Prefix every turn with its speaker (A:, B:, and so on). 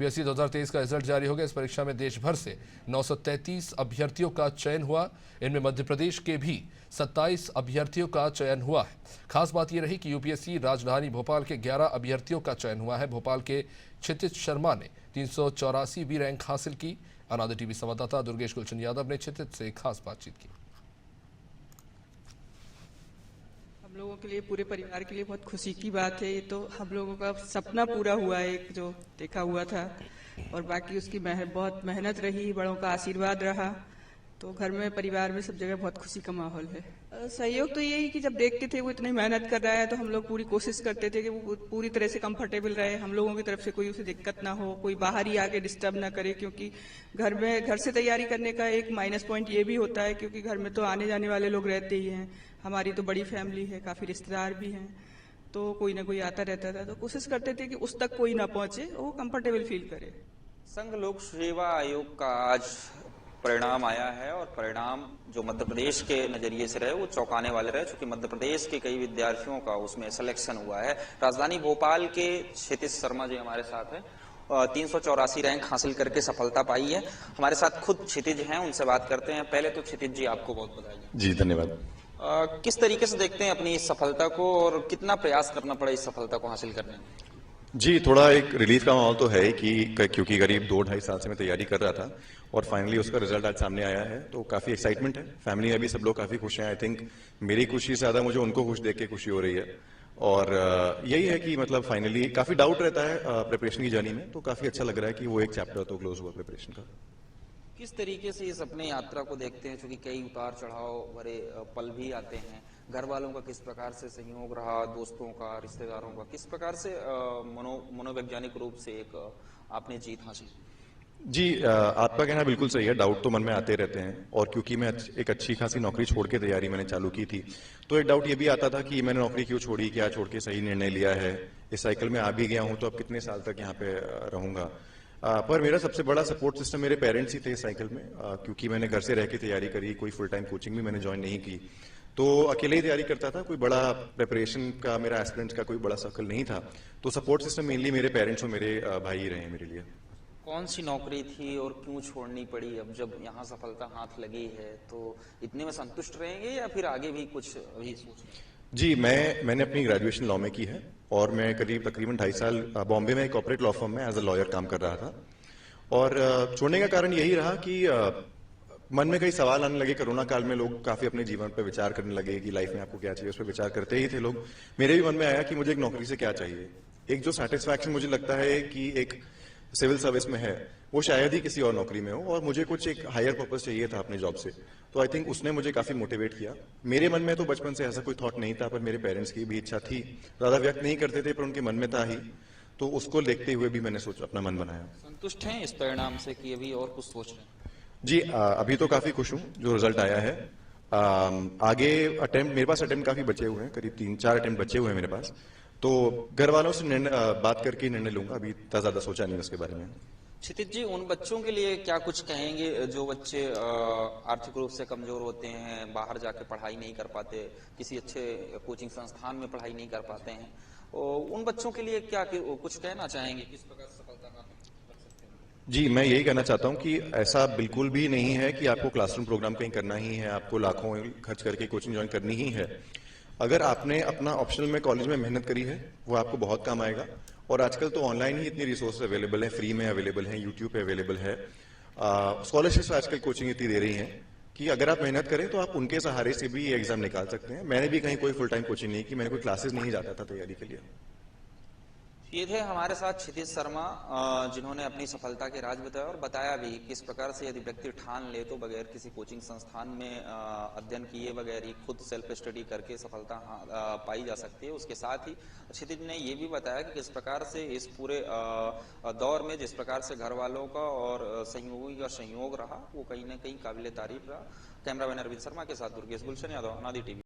A: UPSC 2023 का result जारी हो गया। इस परीक्षा में देश भर से 933 अभ्यर्थियों का चयन हुआ। इनमें मध्य प्रदेश के भी 27 अभ्यर्थियों का चयन हुआ है। खास बात यह रही कि यूपीएससी राजधानी भोपाल के 11 अभ्यर्थियों का चयन हुआ है। भोपाल के क्षितिज शर्मा ने 384वीं रैंक हासिल की। अनादि टीवी संवाददाता दुर्गेश गुलशन यादव ने क्षितिज से खास बातचीत की।
B: हम लोगों के लिए, पूरे परिवार के लिए बहुत खुशी की बात है। ये तो हम लोगों का सपना पूरा हुआ है, एक जो देखा हुआ था, और बाकी उसकी बहुत मेहनत रही, बड़ों का आशीर्वाद रहा, तो घर में, परिवार में, सब जगह बहुत खुशी का माहौल है। सहयोग तो यही कि जब देखते थे वो इतनी मेहनत कर रहा है तो हम लोग पूरी कोशिश करते थे कि वो पूरी तरह से कंफर्टेबल रहे, हम लोगों की तरफ से कोई उसे दिक्कत ना हो, कोई बाहर ही आके डिस्टर्ब ना करे, क्योंकि घर से तैयारी करने का एक माइनस पॉइंट ये भी होता है, क्योंकि घर में तो आने जाने वाले लोग रहते ही हैं। हमारी तो बड़ी फैमिली है, काफी रिश्तेदार भी हैं, तो कोई ना कोई आता रहता था, तो कोशिश करते थे कि उस तक कोई ना पहुंचे, वो कंफर्टेबल फील करे।
C: संघ लोक सेवा आयोग का आज परिणाम आया है और परिणाम जो मध्य प्रदेश के नजरिए से रहे वो चौंकाने वाले रहे, क्योंकि मध्य प्रदेश के कई विद्यार्थियों का उसमें सिलेक्शन हुआ है। राजधानी भोपाल के क्षितिज शर्मा जी हमारे साथ हैं, 384 रैंक हासिल करके सफलता पाई है। हमारे साथ खुद क्षितिज हैं, उनसे बात करते हैं। पहले तो क्षितिज जी आपको बहुत बधाई।
D: जी धन्यवाद।
C: किस तरीके से देखते हैं अपनी इस सफलता को और कितना प्रयास करना पड़ा इस सफलता को हासिल करने में?
D: जी, थोड़ा एक रिलीफ का माहौल तो है ही कि क्योंकि करीब 2-2.5 साल से मैं तैयारी कर रहा था और फाइनली उसका रिजल्ट आज सामने आया है, तो काफी एक्साइटमेंट है। फैमिली में भी सब लोग काफी खुश हैं। आई थिंक मेरी खुशी से ज्यादा मुझे उनको खुश देख के खुशी हो रही है। और यही है कि मतलब फाइनली काफी डाउट रहता है प्रिपरेशन की जर्नी में, तो काफी अच्छा लग रहा है कि वो एक चैप्टर तो क्लोज हुआ प्रिपरेशन का।
C: किस तरीके से इस अपने यात्रा को देखते हैं, क्योंकि कई उतार चढ़ाव भरे पल भी आते हैं? घर वालों का किस प्रकार से सहयोग रहा, दोस्तों का, रिश्तेदारों का, किस प्रकार से मनोवैज्ञानिक रूप से एक आपने जीत हासिल?
D: जी, आपका कहना बिल्कुल सही है। डाउट तो मन में आते रहते हैं, और क्योंकि मैं एक अच्छी खासी नौकरी छोड़ के तैयारी मैंने चालू की थी, तो एक डाउट ये भी आता था कि मैंने नौकरी क्यों छोड़ी, क्या छोड़ के सही निर्णय लिया है, इस साइकिल में आ भी गया हूं तो अब कितने साल तक यहाँ पे रहूंगा। पर मेरा सबसे बड़ा सपोर्ट सिस्टम मेरे पेरेंट्स ही थे इस साइकिल में, क्योंकि मैंने घर से रह के तैयारी करी, कोई फुल टाइम कोचिंग भी मैंने ज्वाइन नहीं की, तो अकेले ही तैयारी करता था। कोई बड़ा प्रिपरेशन का, मेरा एस्पिरेंट्स का कोई बड़ा सर्कल नहीं था, तो सपोर्ट सिस्टम मेनली मेरे पेरेंट्स और मेरे भाई ही रहे हैं मेरे लिए।
C: कौन सी नौकरी थी और क्यों छोड़नी पड़ी? अब जब यहाँ सफलता हाथ लगी है तो इतने में संतुष्ट रहेंगे या फिर आगे भी कुछ अभी सोच?
D: जी, मैंने अपनी ग्रेजुएशन लॉ में की है और मैं तकरीबन 2.5 साल बॉम्बे में एक कॉर्पोरेट लॉ फर्म में एज अ लॉयर काम कर रहा था। और छोड़ने का कारण यही रहा कि मन में कई सवाल आने लगे। कोरोना काल में लोग काफी अपने जीवन पर विचार करने लगे कि लाइफ में आपको क्या चाहिए, उस पर विचार करते ही थे लोग। मेरे भी मन में आया कि मुझे एक नौकरी से क्या चाहिए। एक जो सेटिस्फैक्शन मुझे लगता है कि एक सिविल सर्विस में है, वो शायद ही किसी और नौकरी में हो, और मुझे कुछ एक हायर पर्पस चाहिए था अपने जॉब से, तो आई थिंक उसने मुझे काफी मोटिवेट किया। मेरे मन में तो बचपन से ऐसा कोई थॉट नहीं था, पर मेरे पेरेंट्स की भी इच्छा थी, ज्यादा व्यक्त नहीं करते थे पर उनके मन में था ही, तो उसको देखते हुए भी मैंने अपना मन बनाया।
C: संतुष्ट हैं इस परिणाम से कि अभी और कुछ सोच रहे हैं?
D: जी, अभी तो काफी खुश हूँ जो रिजल्ट आया है। आगे अटेम्प्ट, मेरे पास अटेम्प्ट काफी बचे हुए हैं, करीब 3-4 अटेम्प्ट बचे हुए हैं मेरे पास, तो घर वालों से बात करके निर्णय लूंगा। अभी इतना ज्यादा सोचा नहीं उसके बारे में।
C: क्षितिज जी, उन बच्चों के लिए क्या कुछ कहेंगे जो बच्चे आर्थिक रूप से कमजोर होते हैं, बाहर जाके पढ़ाई नहीं कर पाते, किसी अच्छे कोचिंग संस्थान में पढ़ाई नहीं कर पाते हैं, उन बच्चों के लिए क्या कुछ कहना चाहेंगे? किस प्रकार सफलता कर सकते हैं?
D: जी, मैं यही कहना चाहता हूं कि ऐसा बिल्कुल भी नहीं है कि आपको क्लासरूम प्रोग्राम कहीं करना ही है, आपको लाखों खर्च करके कोचिंग ज्वाइन करनी ही है। अगर आपने अपना ऑप्शनल में कॉलेज में मेहनत करी है, वो आपको बहुत काम आएगा। और आजकल तो ऑनलाइन ही इतनी रिसोर्स अवेलेबल है, फ्री में अवेलेबल है, यूट्यूब पे अवेलेबल है। स्कॉलरशिप्स आजकल कोचिंग इतनी दे रही हैं कि अगर आप मेहनत करें तो आप उनके सहारे से भी ये एग्जाम निकाल सकते हैं। मैंने भी कहीं कोई फुल टाइम कोचिंग नहीं की, मैंने कोई क्लासेस नहीं जाता था तैयारी के लिए।
C: ये थे हमारे साथ क्षितिज शर्मा, जिन्होंने अपनी सफलता के राज बताया और बताया भी किस प्रकार से यदि व्यक्ति ठान ले तो बगैर किसी कोचिंग संस्थान में अध्ययन किए बगैर ही खुद सेल्फ स्टडी करके सफलता पाई जा सकती है। उसके साथ ही क्षितिज ने ये भी बताया कि किस प्रकार से इस पूरे दौर में जिस प्रकार से घर वालों का और सहयोगी का सहयोग रहा, वो कहीं ना कहीं काबिल तारीफ रहा। कैमरामैन अरविंद शर्मा के साथ दुर्गेश गुलशन यादव, अनादि टीवी।